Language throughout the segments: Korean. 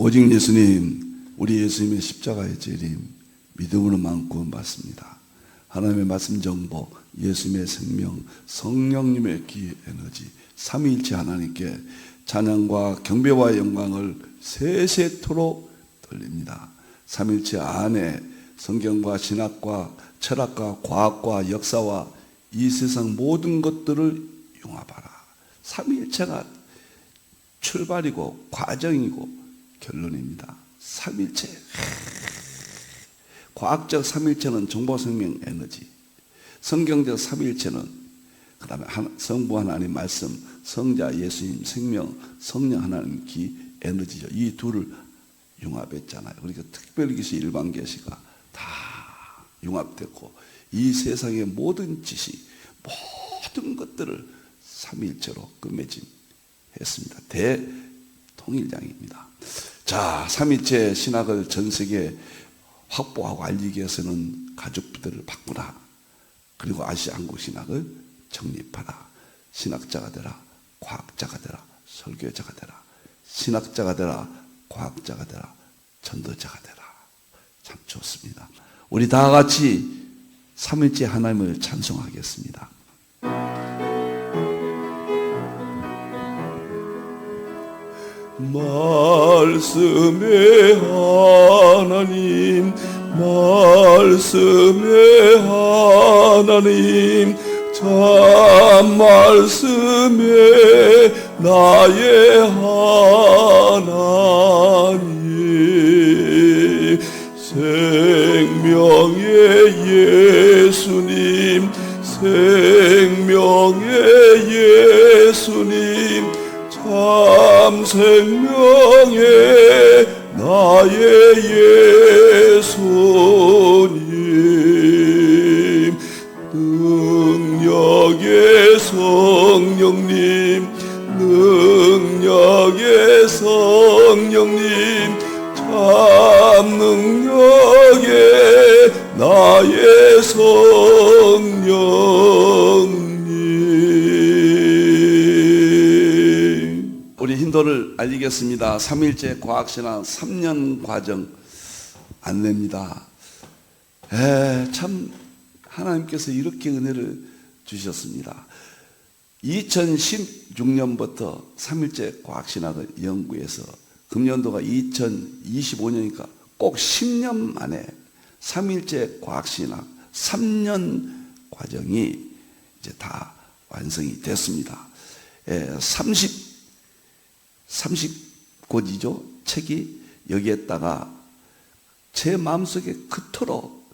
오직 예수님, 우리 예수님의 십자가의 재림, 믿음으로만 구원받습니다. 하나님의 말씀 정보, 예수님의 생명, 성령님의 기 에너지, 삼위일체 하나님께 찬양과 경배와 영광을 세세토록 돌립니다. 삼위일체 안에 성경과 신학과 철학과 과학과 역사와 이 세상 모든 것들을 융합하라. 삼위일체가 출발이고 과정이고 결론입니다. 삼위일체. 과학적 삼위일체는 정보생명 에너지, 성경적 삼위일체는 그 다음에 성부 하나님 말씀, 성자 예수님 생명, 성령 하나님 기 에너지죠. 이 둘을 융합했잖아요. 그러니까 특별계시 일반계시가 다 융합됐고 이 세상의 모든 지식, 모든 것들을 삼위일체로 끝맺음했습니다. 대통일장입니다. 자, 삼위일체 신학을 전 세계에 확보하고 알리기 위해서는 가족부대를 바꾸라. 그리고 아시아 한국 신학을 정립하라. 신학자가 되라. 과학자가 되라. 설교자가 되라. 신학자가 되라. 과학자가 되라. 전도자가 되라. 참 좋습니다. 우리 다 같이 삼위일체 하나님을 찬송하겠습니다. 말씀의 하나님, 말씀의 하나님, 참 말씀의 나의 하나님, 생명의 예수님, 생명의 예수님, 참 생명의 나의 예수님, 능력의 성령님, 능력의 성령님, 참 능력의 나의 성령님. 우리 힌도를 알리겠습니다. 삼위일체 과학신학 3년 과정 안내입니다. 참 하나님께서 이렇게 은혜를 주셨습니다. 2016년부터 삼위일체 과학신학을 연구해서 금년도가 2025년이니까 꼭 10년 만에 삼위일체 과학신학 3년 과정이 이제 다 완성이 됐습니다. 30권이죠. 책이 여기에다가 제 마음속에 그토록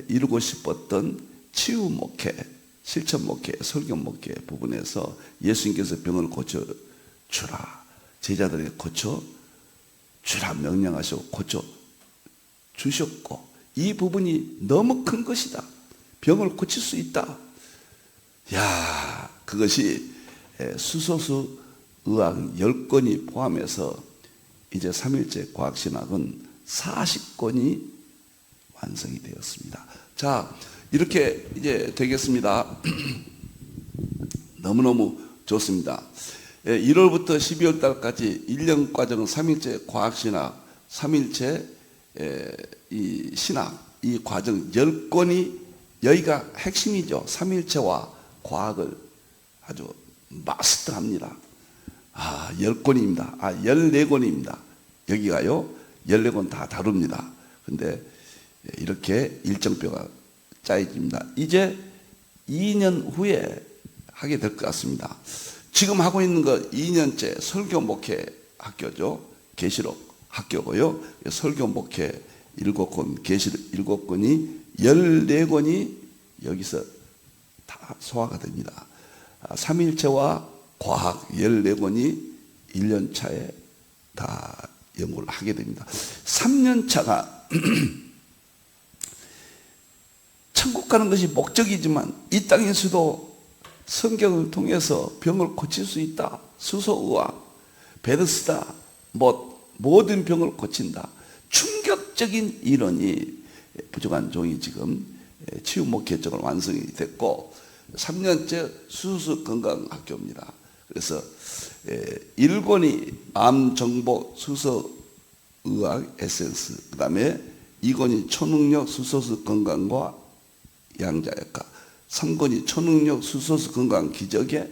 이루고 싶었던 치유 목회, 실천 목회, 설교 목회 부분에서 예수님께서 병을 고쳐주라, 제자들에게 고쳐주라 명령하시고 고쳐주셨고, 이 부분이 너무 큰 것이다. 병을 고칠 수 있다. 야, 그것이 수소수 의학 10권이 포함해서 이제 삼위일체 과학신학은 40권이 완성이 되었습니다. 자, 이렇게 이제 되겠습니다. 너무너무 좋습니다. 1월부터 12월 달까지 1년 과정은 삼위일체 과학신학, 삼위일체 이 신학, 이 과정 10권이 여기가 핵심이죠. 삼위일체와 과학을 아주 마스터합니다. 10권입니다. 14권입니다. 여기가요, 14권 다 다룹니다. 근데 이렇게 일정표가 짜여집니다. 이제 2년 후에 하게 될 것 같습니다. 지금 하고 있는 거 2년째 설교 목회 학교죠. 계시록 학교고요. 설교 목회 7권, 계시록 7권이 14권이 여기서 다 소화가 됩니다. 삼위일체와 과학 14권이 1년 차에 다 연구를 하게 됩니다. 3년 차가 천국 가는 것이 목적이지만 이 땅에서도 성경을 통해서 병을 고칠 수 있다. 수소의학, 베데스다, 모든 병을 고친다. 충격적인 이론이 부족한 종이 지금 치유 목회적으로 완성이 됐고 3년째 수수 건강학교입니다. 그래서 1권이 암, 정복, 수소 의학 에센스, 그 다음에 2권이 초능력 수소수 건강과 양자역학, 3권이 초능력 수소수 건강 기적의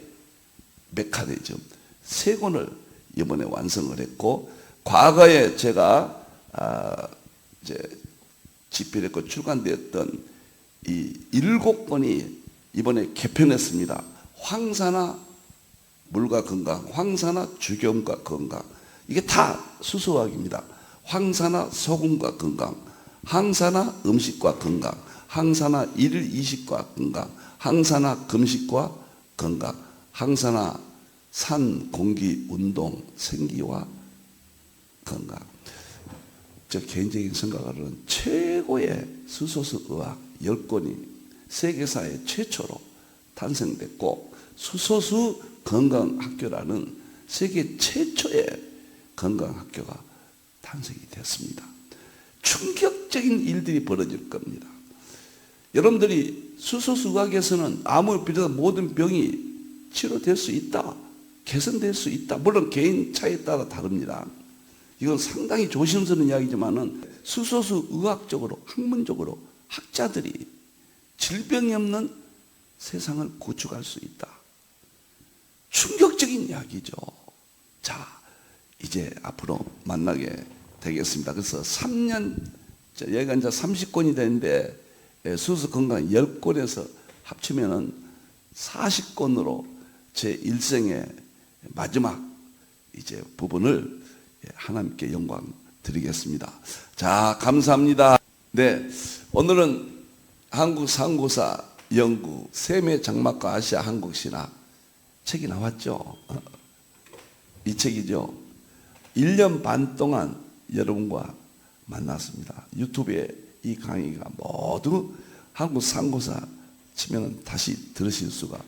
메커니즘, 3권을 이번에 완성을 했고, 과거에 제가 이제 집필했고 출간되었던 이 7권이 이번에 개편했습니다. 황사나 물과 건강, 황사나 주겸과 건강, 이게 다 수소학입니다. 황사나 소금과 건강, 항사나 음식과 건강, 항사나 일일 이식과 건강, 항사나 금식과 건강, 항사나 산, 공기, 운동, 생기와 건강. 저 개인적인 생각으로는 최고의 수소수 의학 10권이 세계사에 최초로 탄생됐고, 수소수 건강학교라는 세계 최초의 건강학교가 탄생이 됐습니다. 충격적인 일들이 벌어질 겁니다. 여러분들이 수소수 의학에서는 암을 비롯한 모든 병이 치료될 수 있다, 개선될 수 있다. 물론 개인 차이에 따라 다릅니다. 이건 상당히 조심스러운 이야기지만은 수소수 의학적으로, 학문적으로 학자들이 질병이 없는 세상을 구축할 수 있다. 충격적인 이야기죠. 자, 이제 앞으로 만나게 되겠습니다. 그래서 3년, 여기가 이제 30권이 되는데 수소수 건강 10권에서 합치면은 40권으로 제 일생의 마지막 이제 부분을 하나님께 영광 드리겠습니다. 자, 감사합니다. 네, 오늘은 한국 상고사 연구 세계 장막과 아시아 한국 신학 책이 나왔죠. 이 책이죠. 1년 반 동안 여러분과 만났습니다. 유튜브에 이 강의가 모두 한국 상고사 치면 다시 들으실 수가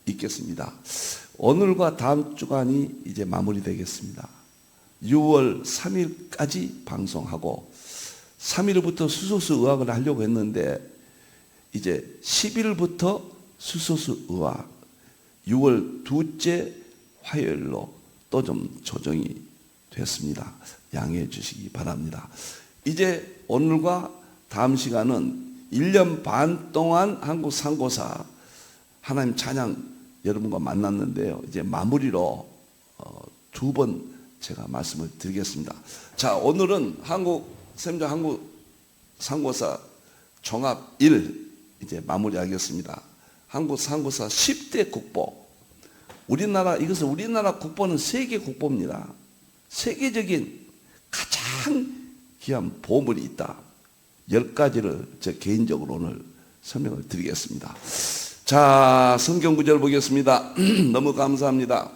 있겠습니다. 오늘과 다음 주간이 이제 마무리되겠습니다. 6월 3일까지 방송하고 3일부터 수소수 의학을 하려고 했는데 이제 10일부터 수소수 의학, 6월 둘째 화요일로 또 좀 조정이 됐습니다. 양해해 주시기 바랍니다. 이제 오늘과 다음 시간은 1년 반 동안 한국 상고사 하나님 찬양 여러분과 만났는데요. 이제 마무리로 2번 제가 말씀을 드리겠습니다. 자, 오늘은 샘정 한국 상고사 종합 1 이제 마무리하겠습니다. 한국 상고사 10대 국보. 이것은 우리나라 국보는 세계 국보입니다. 세계적인 가장 귀한 보물이 있다. 10가지를 제 개인적으로 오늘 설명을 드리겠습니다. 자, 성경 구절 보겠습니다. 너무 감사합니다.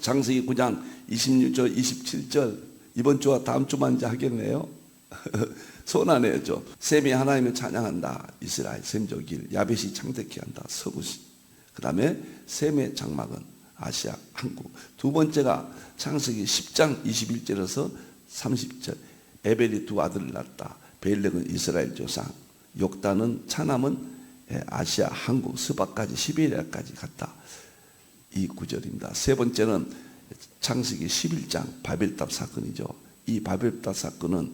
창세기 9장 26절, 27절. 이번 주와 다음 주만 이제 하겠네요. 손안에요. 셈이 하나님을 찬양한다. 이스라엘 셈조길. 야벳이 창대케 한다. 서구시. 그 다음에 셈의 장막은 아시아 한국. 두 번째가 창세기 10장 21절에서 30절. 에벨이 2 아들을 낳았다. 베일렉은 이스라엘 조상. 욕단은 차남은 아시아 한국. 스바까지 시베리아까지 갔다. 이 구절입니다. 세 번째는 창세기 11장 바벨탑 사건이죠. 이 바벨탑 사건은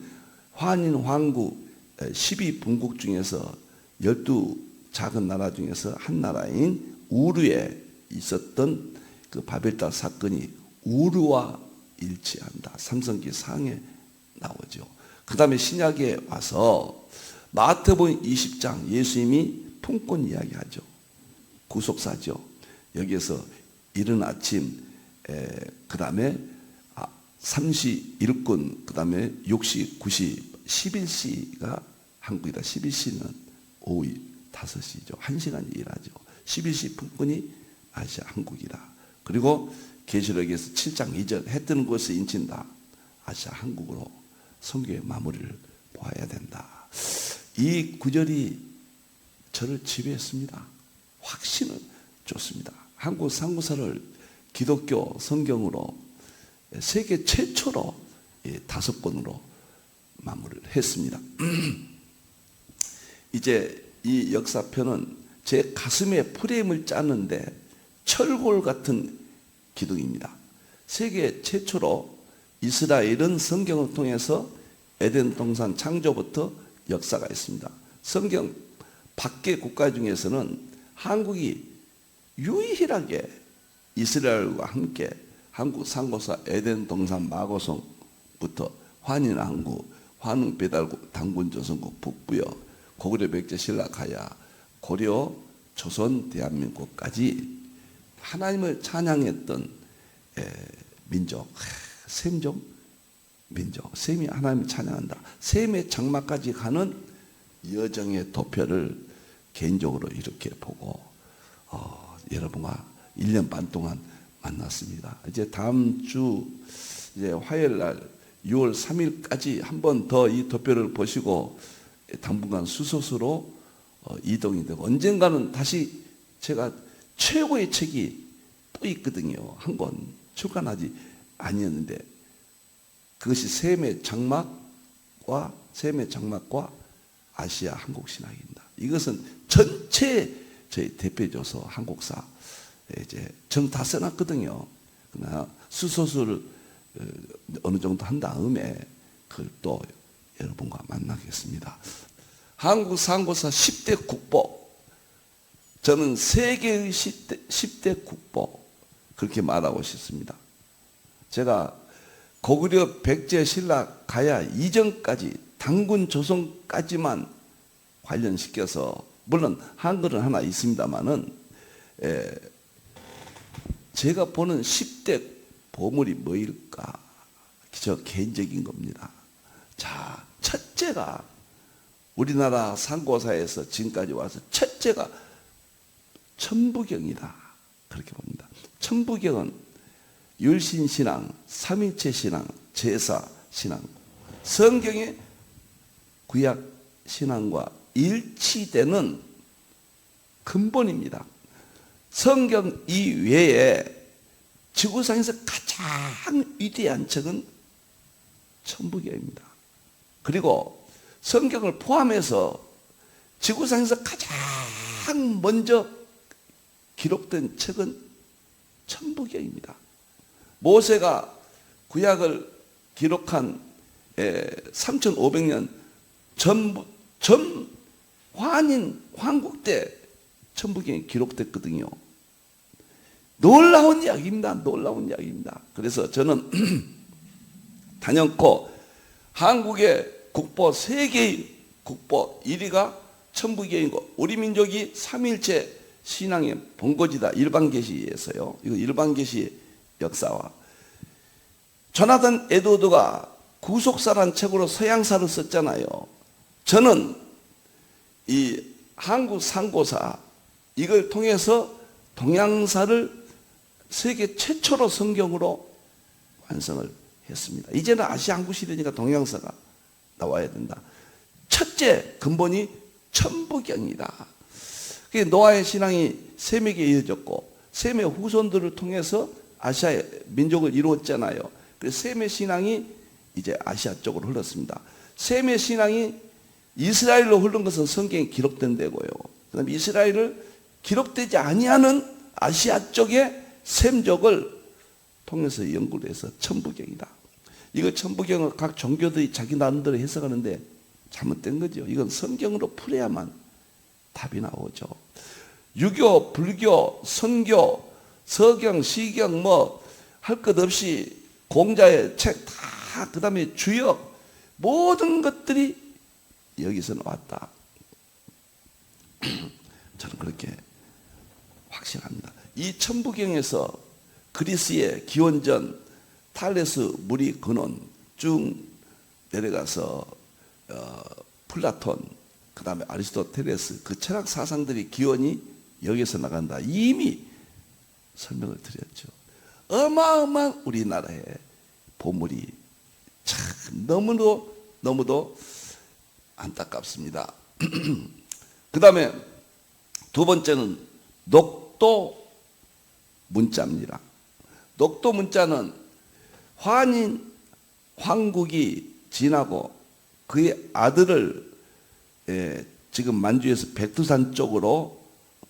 환인 황국 12분국 중에서 12 작은 나라 중에서 한 나라인 우르에 있었던 그 바벨탑 사건이 우르와 일치한다. 삼성기 상에 나오죠. 그 다음에 신약에 와서 마태복음 20장 예수님이 품권 이야기하죠. 구속사죠. 여기에서 이른 아침, 그 다음에 31군, 그 다음에 6시, 9시, 11시가 한국이다. 11시는 오후 5시죠. 1시간 일하죠. 11시 품권이 아시아 한국이다. 그리고 계시록에서 7장 2절 해 뜨는 곳에 인친다. 아시아 한국으로 성경의 마무리를 보아야 된다. 이 구절이 저를 지배했습니다. 확신을 줬습니다. 한국 상고사를 기독교 성경으로 세계 최초로 5권으로 마무리를 했습니다. 이제 이 역사편은 제 가슴에 프레임을 짜는데 철골 같은 기둥입니다. 세계 최초로 이스라엘은 성경을 통해서 에덴 동산 창조부터 역사가 있습니다. 성경 밖의 국가 중에서는 한국이 유일하게 이스라엘과 함께 한국 상고사 에덴 동산 마고성부터 환인왕국, 환웅배달국, 당군조선국, 북부여, 고구려 백제 신라가야, 고려 조선 대한민국까지 하나님을 찬양했던 민족, 셈족 민족, 셈이 하나님을 찬양한다. 셈의 장막까지 가는 여정의 도표를 개인적으로 이렇게 보고 여러분과 1년 반 동안 만났습니다. 이제 다음 주 이제 화요일 날 6월 3일까지 한 번 더 이 도표를 보시고 당분간 수소수로 이동이 되고, 언젠가는 다시 제가 최고의 책이 또 있거든요. 한 권 출간하지 아니었는데, 그것이 셈의 장막과 아시아 한국 신학입니다. 이것은 전체 저희 대표조서 한국사 이제 정 다 써놨거든요. 그러나 수소수를 어느 정도 한 다음에 그걸 또 여러분과 만나겠습니다. 한국 상고사 10대 국보, 저는 세계의 10대 국보 그렇게 말하고 싶습니다. 제가 고구려 백제 신라 가야 이전까지 당군 조선까지만 관련시켜서, 물론 한글은 하나 있습니다만은 제가 보는 10대 보물이 뭐일까? 저 개인적인 겁니다. 자, 첫째가 우리나라 상고사에서 지금까지 와서 첫째가 천부경이다. 그렇게 봅니다. 천부경은 율신신앙, 삼일체신앙, 제사신앙, 성경의 구약신앙과 일치되는 근본입니다. 성경 이외에 지구상에서 가장 위대한 책은 천부경입니다. 그리고 성경을 포함해서 지구상에서 가장 먼저 기록된 책은 천부경입니다. 모세가 구약을 기록한 3500년 전 환인 황국 때 천부경이 기록됐거든요. 놀라운 이야기입니다. 놀라운 이야기입니다. 그래서 저는 단연코 한국의 국보, 세계의 국보 1위가 천부경이고, 우리 민족이 삼일체 신앙의 본거지다. 일반계시에서요. 이거 일반계시 역사와 조나단 에드워드가 구속사란 책으로 서양사를 썼잖아요. 저는 이 한국 상고사 이걸 통해서 동양사를 세계 최초로 성경으로 완성을 했습니다. 이제는 아시아 한국 시대니까 동양사가 나와야 된다. 첫째 근본이 천부경이다. 노아의 신앙이 셈에게 이어졌고, 셈의 후손들을 통해서 아시아의 민족을 이루었잖아요. 그래서 셈의 신앙이 이제 아시아 쪽으로 흘렀습니다. 셈의 신앙이 이스라엘로 흐른 것은 성경에 기록된 데고요. 그다음에 이스라엘을 기록되지 아니하는 아시아 쪽의 셈족을 통해서 연구를 해서 천부경이다. 이거 천부경을 각 종교들이 자기 나름대로 해석하는데 잘못된 거죠. 이건 성경으로 풀어야만 답이 나오죠. 유교, 불교, 선교, 서경, 시경 뭐 할 것 없이 공자의 책 다, 그 다음에 주역, 모든 것들이 여기서 나왔다. 저는 그렇게 확신합니다. 이 천부경에서 그리스의 기원전, 탈레스 무리 근원 쭉 내려가서 플라톤, 그 다음에 아리스토텔레스, 그 철학 사상들의 기원이 여기서 나간다. 이미 설명을 드렸죠. 어마어마한 우리나라의 보물이 참 너무도 안타깝습니다. 그 다음에 두 번째는 녹도 문자입니다. 녹도 문자는 환인 황국이 지나고 그의 아들을 지금 만주에서 백두산 쪽으로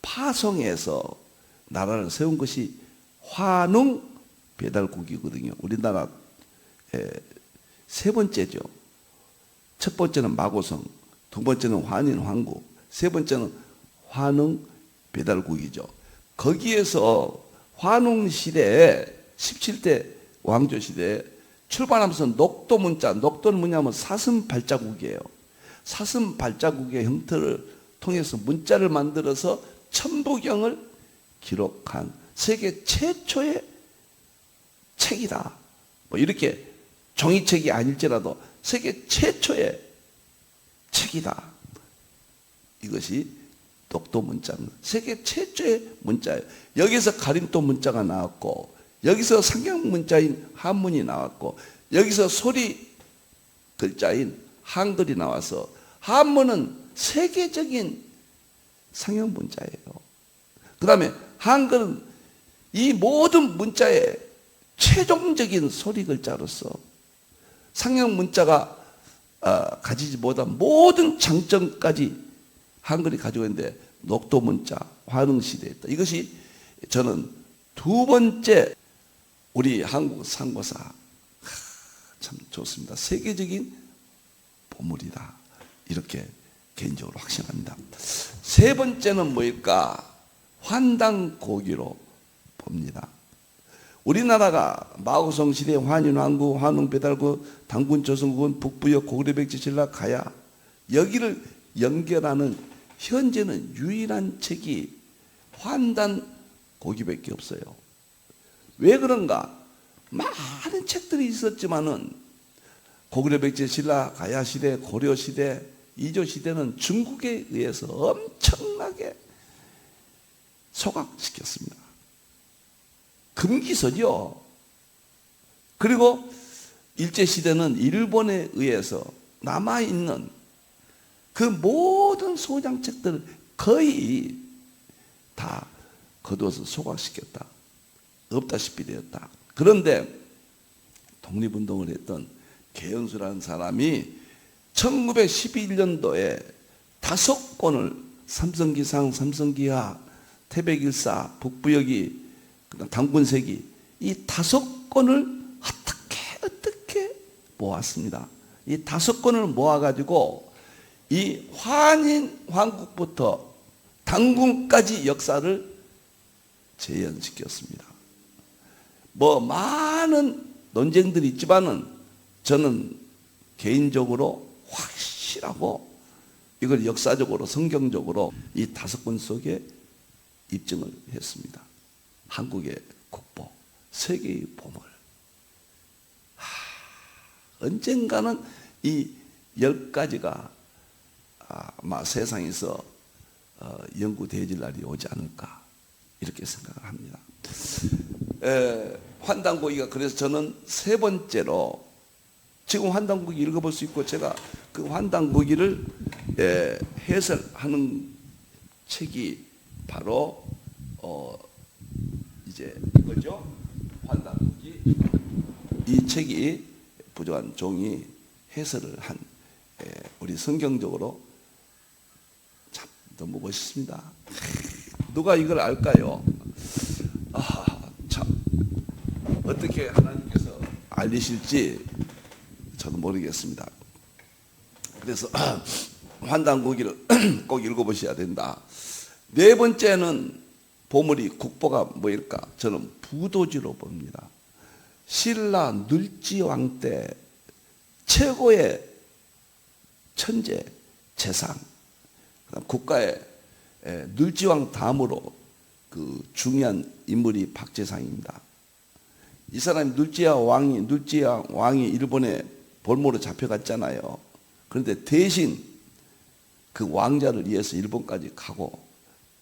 파송해서 나라를 세운 것이 환웅 배달국이거든요. 우리나라 세 번째죠. 첫 번째는 마고성, 두 번째는 환인환국, 세 번째는 환흥 배달국이죠. 거기에서 환웅시대에 17대 왕조 시대에 출발하면서 녹도문자, 녹도는 뭐냐면 사슴 발자국이에요. 사슴 발자국의 형태를 통해서 문자를 만들어서 천부경을 기록한 세계 최초의 책이다. 뭐 이렇게 종이책이 아닐지라도 세계 최초의 책이다. 이것이 녹도 문자입니다. 세계 최초의 문자예요. 여기서 가림도 문자가 나왔고, 여기서 상형 문자인 한문이 나왔고, 여기서 소리 글자인 한글이 나와서 한문은 세계적인 상형 문자예요. 그 다음에 한글은 이 모든 문자의 최종적인 소리 글자로서 상형 문자가 가지지 못한 모든 장점까지 한글이 가지고 있는데 녹도 문자, 환흥시대에 있다. 이것이 저는 두 번째 우리 한국 상고사 참 좋습니다. 세계적인 보물이다. 이렇게 개인적으로 확신합니다. 세 번째는 뭐일까? 환단고기로 봅니다. 우리나라가 마고성 시대 환인환국, 환웅배달국, 당군조선국은 북부역 고구려백제 신라 가야 여기를 연결하는 현재는 유일한 책이 환단고기밖에 없어요. 왜 그런가? 많은 책들이 있었지만은 고구려백제 신라 가야 시대, 고려 시대, 이조 시대는 중국에 의해서 엄청나게 소각시켰습니다. 금기서죠. 그리고 일제시대는 일본에 의해서 남아있는 그 모든 소장책들을 거의 다 거두어서 소각시켰다. 없다시피 되었다. 그런데 독립운동을 했던 개연수라는 사람이 1911년도에 5권을 삼성기상, 삼성기하, 태백일사, 북부여기, 당군세기 이 5권을 어떻게 모았습니다. 이 5권을 모아가지고 이 환인환국부터 당군까지 역사를 재현시켰습니다. 뭐 많은 논쟁들이 있지만은 저는 개인적으로 확실하고 이걸 역사적으로 성경적으로 이 5권 속에 입증을 했습니다. 한국의 국보, 세계의 보물. 언젠가는 이 10가지가 아마 세상에서 연구되어질 날이 오지 않을까 이렇게 생각을 합니다. 환단고기가 그래서 저는 세 번째로 지금 환단고기 읽어볼 수 있고 제가 그 환단고기를 해설하는 책이 바로 이제 이거죠. 환단고기. 이 책이 부조한 종이 해설을 한 우리 성경적으로 참 너무 멋있습니다. 누가 이걸 알까요? 참 어떻게 하나님께서 알리실지 저는 모르겠습니다. 그래서 환단고기를 꼭 읽어보셔야 된다. 네 번째는 보물이 국보가 뭐일까? 저는 부도지로 봅니다. 신라 눌지왕 때 최고의 천재 재상, 국가의 눌지왕 다음으로 그 중요한 인물이 박재상입니다. 이 사람이 눌지왕 왕이 일본에 볼모로 잡혀갔잖아요. 그런데 대신 그 왕자를 위해서 일본까지 가고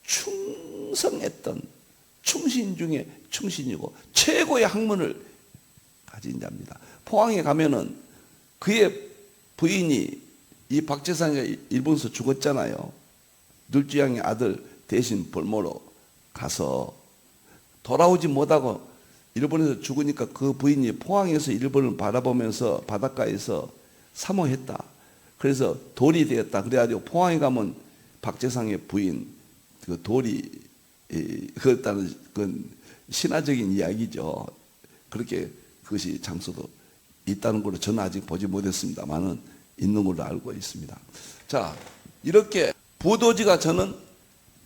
충성했던 충신 중에 충신이고 최고의 학문을 가진 자입니다. 포항에 가면은 그의 부인이 이 박재상이 일본에서 죽었잖아요. 눌지왕의 아들 대신 볼모로 가서 돌아오지 못하고 일본에서 죽으니까 그 부인이 포항에서 일본을 바라보면서 바닷가에서 사모했다. 그래서 돌이 되었다. 그래가지고 포항에 가면 박재상의 부인 그 돌이 그렇다는 그 신화적인 이야기죠. 그렇게 그것이 장소도 있다는 걸로 저는 아직 보지 못했습니다만은 있는 걸로 알고 있습니다. 자, 이렇게 부도지가 저는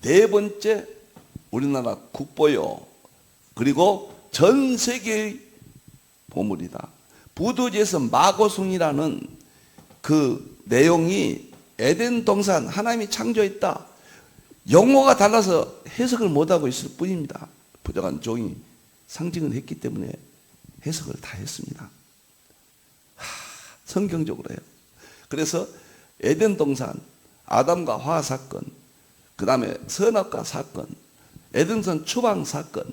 네 번째 우리나라 국보요. 그리고 전 세계의 보물이다. 부도지에서 마고송이라는 그 내용이 에덴 동산 하나님이 창조했다. 용어가 달라서 해석을 못하고 있을 뿐입니다. 부족한 종이 상징을 했기 때문에 해석을 다 했습니다. 성경적으로요. 그래서 에덴 동산, 아담과 하와 사건, 그 다음에 선악과 사건, 에덴산 추방 사건,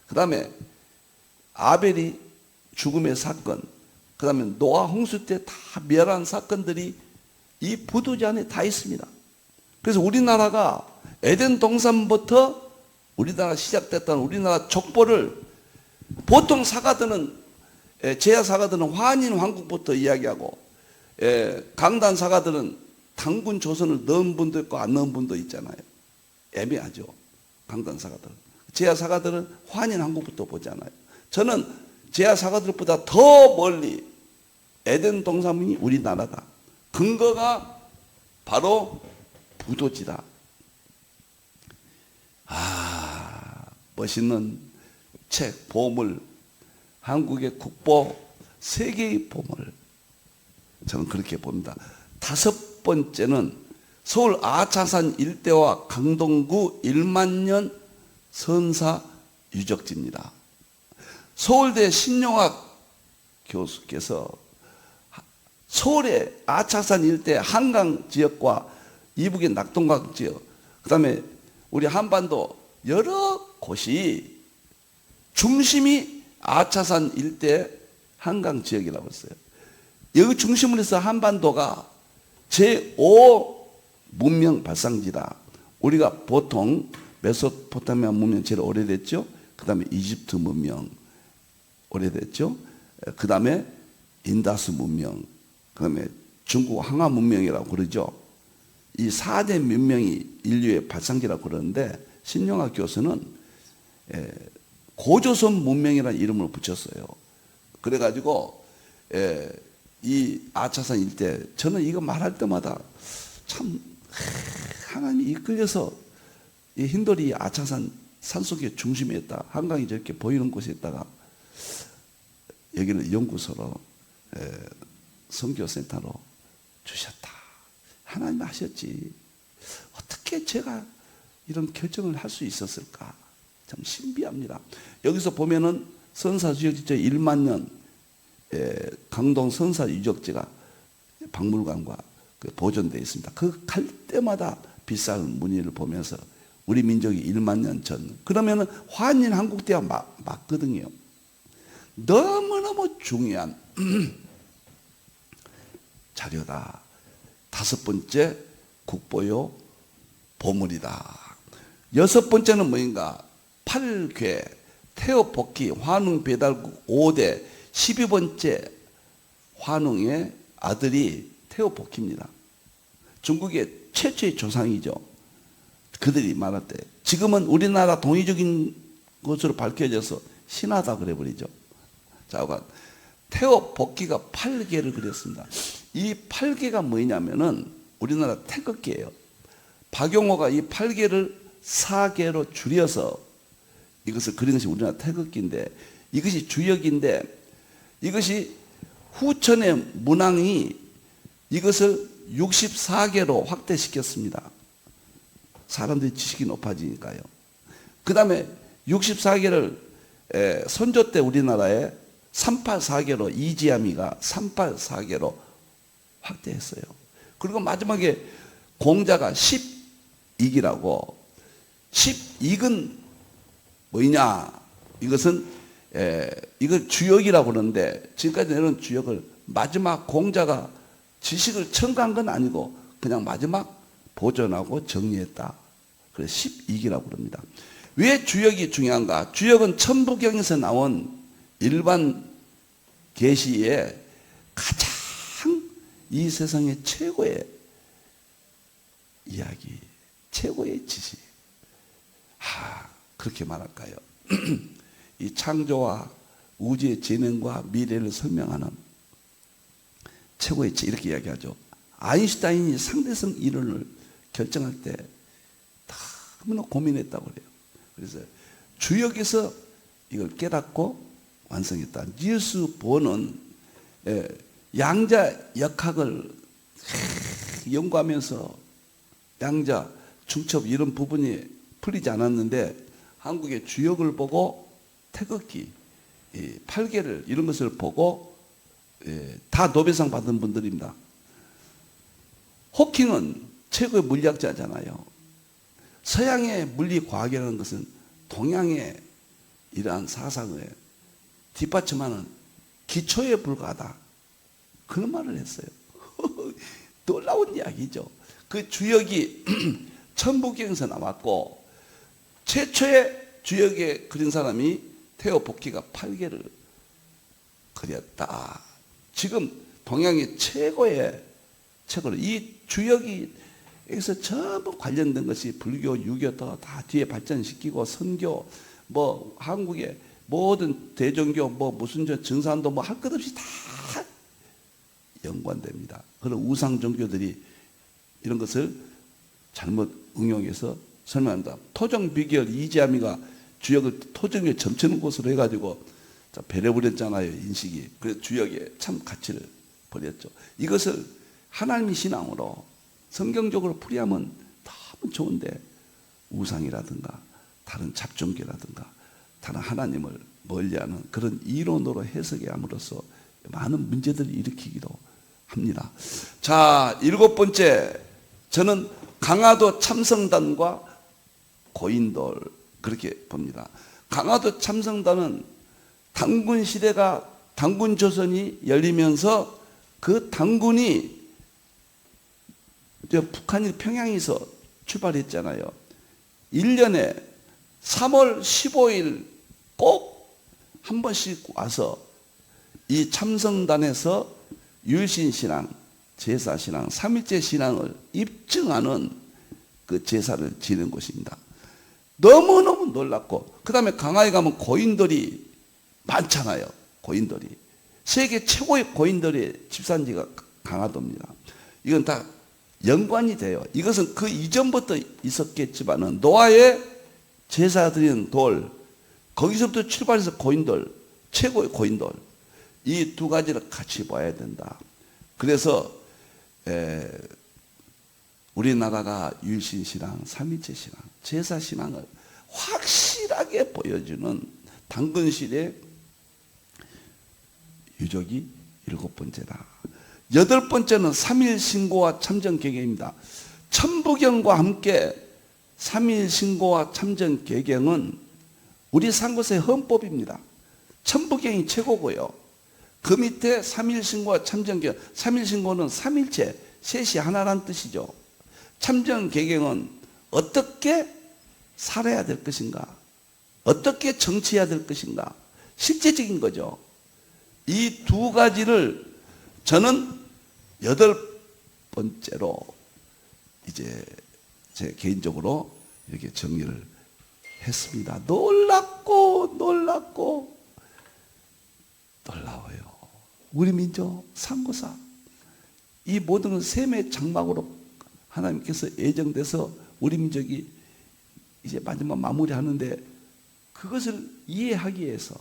그 다음에 아벨이 죽음의 사건, 그 다음에 노아 홍수 때 다 멸한 사건들이 이 부도지 안에 다 있습니다. 그래서 우리나라가 에덴 동산부터 우리나라 시작됐던 우리나라 족보를 보통 사가들은 제야 사가들은 환인 왕국부터 이야기하고 강단 사가들은 당군 조선을 넣은 분도 있고 안 넣은 분도 있잖아요. 애매하죠. 강단 사가들은. 제야 사가들은 환인 왕국부터 보잖아요. 저는 제야 사가들보다 더 멀리 에덴 동산이 우리나라다. 근거가 바로 부도지다. 멋있는 책, 보물, 한국의 국보, 세계의 보물. 저는 그렇게 봅니다. 다섯 번째는 서울 아차산 일대와 강동구 1만년 선사 유적지입니다. 서울대 신용학 교수께서 서울의 아차산 일대 한강 지역과 이북의 낙동강 지역, 그 다음에 우리 한반도 여러 곳이 중심이 아차산 일대 한강 지역이라고 했어요. 여기 중심을 해서 한반도가 제5 문명 발상지다. 우리가 보통 메소포타미아 문명 제일 오래됐죠. 그 다음에 이집트 문명 오래됐죠. 그 다음에 인다스 문명, 그 다음에 중국 황하 문명이라고 그러죠. 이 4대 문명이 인류의 발상지라고 그러는데 신용학 교수는 고조선 문명이라는 이름을 붙였어요. 그래가지고 이 아차산 일대, 저는 이거 말할 때마다 참 하나님이 이끌려서 이 힌돌이 아차산 산속의 중심에 있다. 한강이 저렇게 보이는 곳에 있다가 여기는 연구소로 선교센터로 주셨다. 하나님 하셨지. 어떻게 제가 이런 결정을 할 수 있었을까? 참 신비합니다. 여기서 보면은 선사유적지 1만 년 강동 선사유적지가 박물관과 보존되어 있습니다. 그 갈 때마다 비싼 무늬를 보면서 우리 민족이 1만 년 전, 그러면은 환인 한국대와 맞거든요. 너무너무 중요한 자료다. 다섯 번째 국보요 보물이다. 여섯 번째는 뭐인가? 8궤 태어복기 환웅 배달국 5대 12번째 환웅의 아들이 태어복기입니다. 중국의 최초의 조상이죠. 그들이 말할 때 지금은 우리나라 동의적인 것으로 밝혀져서 신하다 그래버리죠. 자, 태어복기가 8개를 그렸습니다. 이 8개가 뭐냐면은 우리나라 태극기예요. 박용호가 이 8개를 4개로 줄여서 이것을 그린 것이 우리나라 태극기인데, 이것이 주역인데, 이것이 후천의 문왕이 이것을 64개로 확대시켰습니다. 사람들이 지식이 높아지니까요. 그 다음에 64개를 선조 때 우리나라에 384개로 이지아미가 384개로 확대했어요. 그리고 마지막에 공자가 10익이라고, 10익은 뭐냐? 이것은 이걸 주역이라고 그러는데, 지금까지 내놓은 주역을 마지막 공자가 지식을 첨가한 건 아니고 그냥 마지막 보존하고 정리했다. 그래서 10익이라고 그럽니다. 왜 주역이 중요한가? 주역은 천부경에서 나온 일반 계시에 가장 이 세상의 최고의 이야기, 최고의 지식. 그렇게 말할까요? 이 창조와 우주의 진행과 미래를 설명하는 최고의 체 이렇게 이야기하죠. 아인슈타인이 상대성 이론을 결정할 때 너무나 고민했다고 그래요. 그래서 주역에서 이걸 깨닫고 완성했다. 니얼스 보어는 양자 역학을 연구하면서 양자, 중첩 이런 부분이 풀리지 않았는데 한국의 주역을 보고 태극기, 팔계를 이런 것을 보고 다 노벨상 받은 분들입니다. 호킹은 최고의 물리학자잖아요. 서양의 물리과학이라는 것은 동양의 이러한 사상을 뒷받침하는 기초에 불과하다. 그런 말을 했어요. 놀라운 이야기죠. 그 주역이 천부경에서 나왔고 최초의 주역에 그린 사람이 테오 보키가 팔계를 그렸다. 지금 동양의 최고의 책으로 이 주역이 여기서 전부 관련된 것이 불교, 유교 다 뒤에 발전시키고 선교, 뭐 한국의 모든 대종교, 뭐 무슨 증산도 뭐 할 것 없이 다 연관됩니다. 그런 우상 종교들이 이런 것을 잘못 응용해서 설명한다. 토종 비결 이지아미가 주역을 토종에 점치는 곳으로 해가지고 배려버렸잖아요, 인식이. 그래서 주역에 참 가치를 버렸죠. 이것을 하나님의 신앙으로 성경적으로 풀이하면 너무 좋은데 우상이라든가 다른 잡종교라든가 다른 하나님을 멀리하는 그런 이론으로 해석해 함으로써 많은 문제들을 일으키기도 합니다. 자, 7번째, 저는 강화도 참성단과 고인돌 그렇게 봅니다. 강화도 참성단은 단군 시대가 단군 조선이 열리면서 그 단군이 북한이 평양에서 출발했잖아요. 1년에 3월 15일 꼭 한 번씩 와서 이 참성단에서 율신신앙, 제사신앙, 삼일째 신앙을 입증하는 그 제사를 지는 곳입니다. 너무너무 놀랍고, 그 다음에 강화에 가면 고인돌이 많잖아요. 고인돌이. 세계 최고의 고인돌의 집산지가 강화도입니다. 이건 다 연관이 돼요. 이것은 그 이전부터 있었겠지만은 노아의 제사 드리는 돌, 거기서부터 출발해서 고인돌, 최고의 고인돌, 이 두 가지를 같이 봐야 된다. 그래서 우리나라가 율신신앙, 삼일체신앙, 제사신앙을 확실하게 보여주는 단근실의 유적이 7번째다. 8번째는 3일 신고와 참전 개경입니다. 천부경과 함께 3일 신고와 참전 개경은 우리 상고사의 헌법입니다. 천부경이 최고고요. 그 밑에 3일 신고와 참전 개경. 3일 신고는 3일체, 셋이 하나란 뜻이죠. 참전 개경은 어떻게 살아야 될 것인가, 어떻게 정치해야 될 것인가, 실제적인 거죠. 이 두 가지를 저는 8번째로 이제 제 개인적으로 이렇게 정리를 했습니다. 놀랍고 놀라워요. 우리 민족 상고사 이 모든 셈의 장막으로 하나님께서 예정돼서 우리 민족이 이제 마지막 마무리하는데 그것을 이해하기 위해서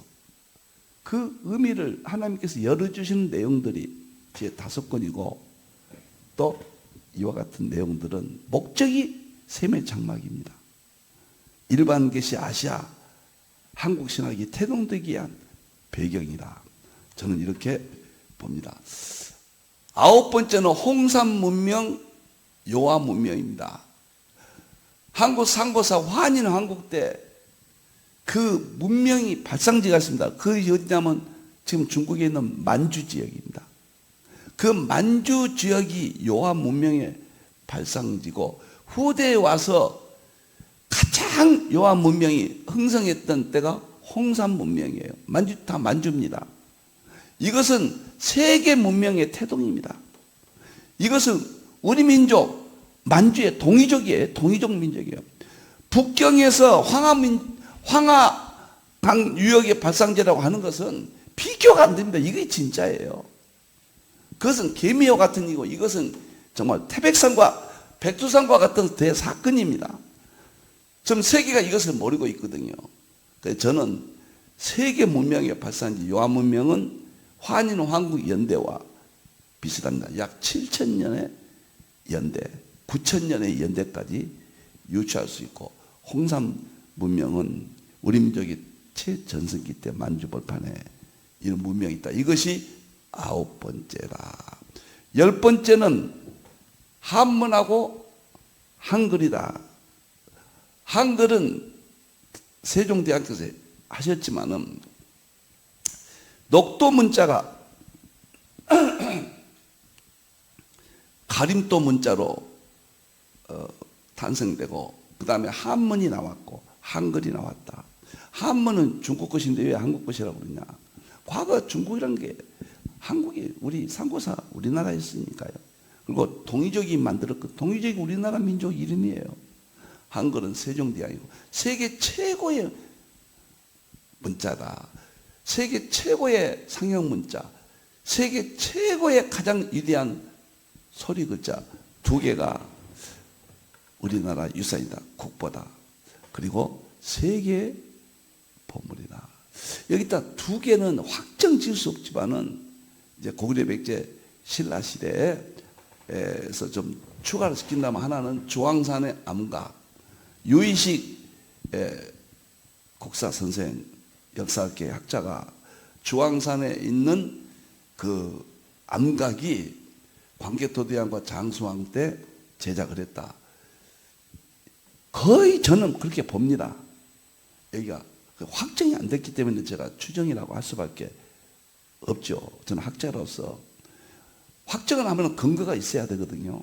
그 의미를 하나님께서 열어주시는 내용들이 뒤에 5권이고 또 이와 같은 내용들은 목적이 셈의 장막입니다. 일반 계시 아시아 한국 신학이 태동되기 위한 배경이다. 저는 이렇게 봅니다. 9번째는 홍산 문명, 요하 문명입니다. 한국 상고사 환인 왕국 때 그 문명이 발상지가 있습니다. 그 어디냐면 지금 중국에 있는 만주 지역입니다. 그 만주 지역이 요하 문명의 발상지고 후대에 와서 가장 요하 문명이 흥성했던 때가 홍산 문명이에요. 만주 다 만주입니다. 이것은 세계 문명의 태동입니다. 이것은 우리 민족 만주의 동이족이에요. 동이족 민족이에요. 북경에서 황하강 유역의 발상지라고 하는 것은 비교가 안 됩니다. 이게 진짜예요. 그것은 개미와 같은 일이고 이것은 정말 태백산과 백두산과 같은 대사건입니다. 지금 세계가 이것을 모르고 있거든요. 그래서 저는 세계 문명의 발산지 요한 문명은 환인 황국 연대와 비슷합니다. 약 7,000년의 연대, 9,000년의 연대까지 유추할 수 있고 홍산 문명은 우리 민족이 최전성기 때 만주벌판에 이런 문명이 있다. 이것이 9번째라. 10번째는 한문하고 한글이다. 한글은 세종대왕께서 하셨지만은 녹도 문자가 가림도 문자로 탄생되고 그 다음에 한문이 나왔고 한글이 나왔다. 한문은 중국 것인데 왜 한국 것이라고 그러냐. 과거 중국이라는 게 한국이 우리 상고사 우리나라였으니까요. 그리고 동이족이 만들었고 동이족이 우리나라 민족 이름이에요. 한글은 세종대왕이고 세계 최고의 문자다. 세계 최고의 상형 문자, 세계 최고의 가장 위대한 소리 글자 두 개가 우리나라 유산이다. 국보다. 그리고 세계 보물이다. 여기다 두 개는 확정 지을 수 없지만은 이제 고구려 백제 신라 시대에서 좀 추가를 시킨다면 하나는 주황산의 암각, 유이식 국사 선생 역사학계 학자가 주황산에 있는 그 암각이 광개토대왕과 장수왕 때 제작을 했다. 거의 저는 그렇게 봅니다. 여기가 확정이 안 됐기 때문에 제가 추정이라고 할 수밖에 없죠. 저는 학자로서 확정을 하면 근거가 있어야 되거든요.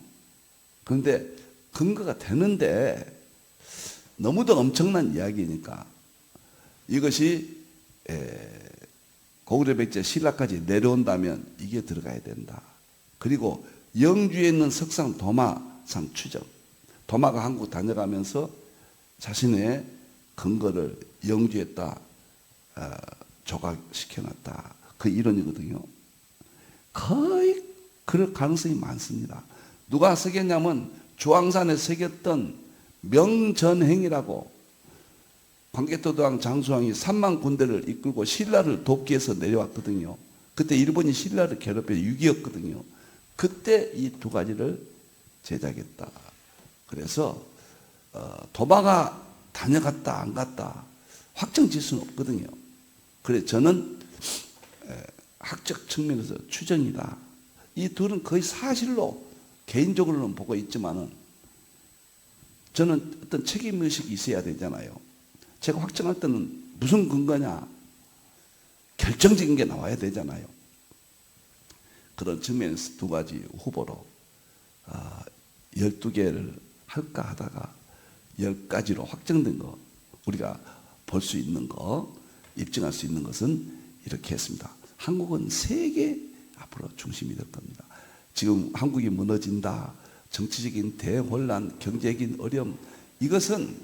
그런데 근거가 되는데 너무도 엄청난 이야기니까 이것이 고구려 백제 신라까지 내려온다면 이게 들어가야 된다. 그리고 영주에 있는 석상 도마상 추적, 도마가 한국 다녀가면서 자신의 근거를 영주에다 조각시켜놨다. 그 이론이거든요. 거의 그럴 가능성이 많습니다. 누가 새겼냐면 주황산에 새겼던 명전행이라고 광개토대왕 장수왕이 3만 군대를 이끌고 신라를 돕기 위해서 내려왔거든요. 그때 일본이 신라를 괴롭혀 6.25였거든요. 그때 이 두 가지를 제작했다. 그래서 도마가 다녀갔다 안 갔다 확정 질 수는 없거든요. 그래서 저는 학적 측면에서 추정이다. 이 둘은 거의 사실로 개인적으로는 보고 있지만은 저는 어떤 책임의식이 있어야 되잖아요. 제가 확정할 때는 무슨 근거냐 결정적인 게 나와야 되잖아요. 그런 측면에서 두 가지 후보로 12개를 할까 하다가 10가지로 확정된 거 우리가 볼 수 있는 거 입증할 수 있는 것은 이렇게 했습니다. 한국은 세계 앞으로 중심이 될 겁니다. 지금 한국이 무너진다. 정치적인 대혼란, 경제적인 어려움 이것은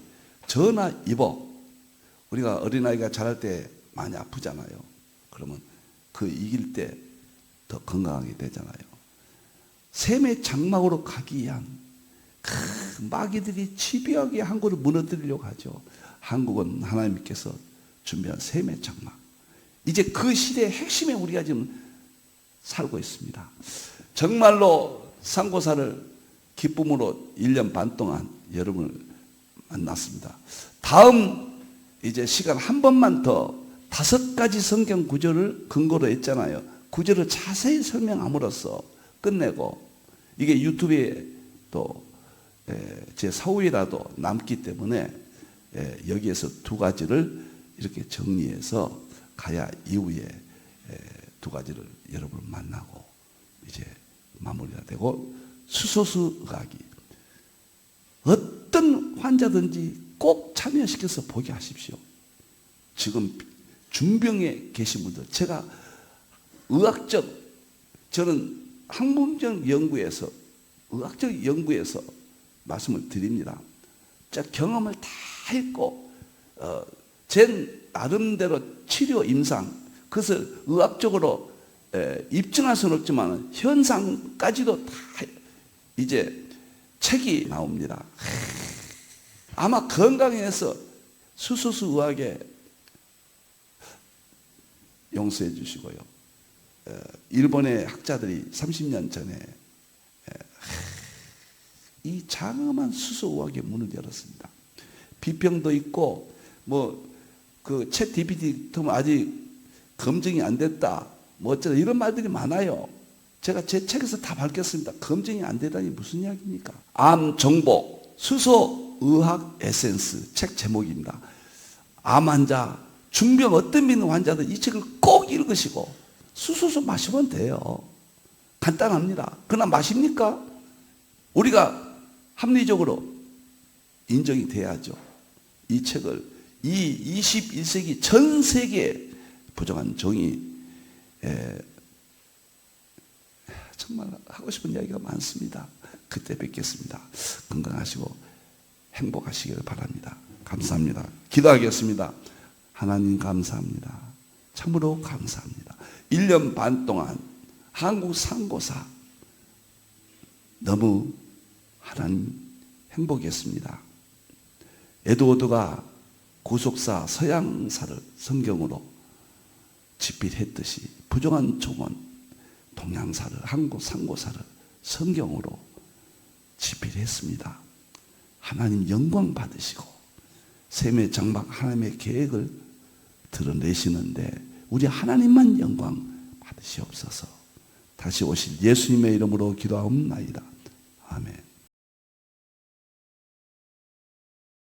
전화 위복. 우리가 어린아이가 자랄 때 많이 아프잖아요. 그러면 그 이길 때 더 건강하게 되잖아요. 셈의 장막으로 가기 위한 마귀들이 집요하게 한국을 무너뜨리려고 하죠. 한국은 하나님께서 준비한 셈의 장막. 이제 그 시대의 핵심에 우리가 지금 살고 있습니다. 정말로 상고사를 기쁨으로 1년 반 동안 여러분을 만났습니다. 다음 이제 시간 한 번만 더 5가지 성경 구절을 근거로 했잖아요. 구절을 자세히 설명함으로써 끝내고 이게 유튜브에 또 제 사후이라도 남기 때문에 여기에서 두 가지를 이렇게 정리해서 가야 이후에 두 가지를 여러분을 만나고 이제 마무리가 되고 수소수의학이 어떤 환자든지 꼭 참여시켜서 보게 하십시오. 지금 중병에 계신 분들 제가 저는 학문적 연구에서 의학적 연구에서 말씀을 드립니다. 경험을 다 했고 제 나름대로 치료 임상 그것을 의학적으로 입증할 수는 없지만 현상까지도 다 이제 책이 나옵니다. 아마 건강해서 수소수 의학에 용서해 주시고요. 일본의 학자들이 30년 전에 이 장엄한 수소의학의 문을 열었습니다. 비평도 있고 그 챗 GPT 통해 아직 검증이 안 됐다. 어쩌다 이런 말들이 많아요. 제가 제 책에서 다 밝혔습니다. 검증이 안 되다니 무슨 이야기입니까? 암 정복 수소의학 에센스 책 제목입니다. 암 환자, 중병 어떤 믿는 환자들 이 책을 꼭 읽으시고 수소수 마시면 돼요. 간단합니다. 그러나 마십니까? 우리가 합리적으로 인정이 돼야죠. 이 책을 이 21세기 전 세계에 부정한 정의 정말 하고 싶은 이야기가 많습니다. 그때 뵙겠습니다. 건강하시고 행복하시기를 바랍니다. 감사합니다. 기도하겠습니다. 하나님 감사합니다. 참으로 감사합니다. 1년 반 동안 한국 상고사 너무 하나님 행복했습니다. 에드워드가 구속사 서양사를 성경으로 집필했듯이 부정한 종은 동양사를 한국 상고사를 성경으로 집필했습니다. 하나님 영광 받으시고 셈의 장막 하나님의 계획을 드러내시는데 우리 하나님만 영광 받으시옵소서. 다시 오실 예수님의 이름으로 기도하옵나이다. 아멘.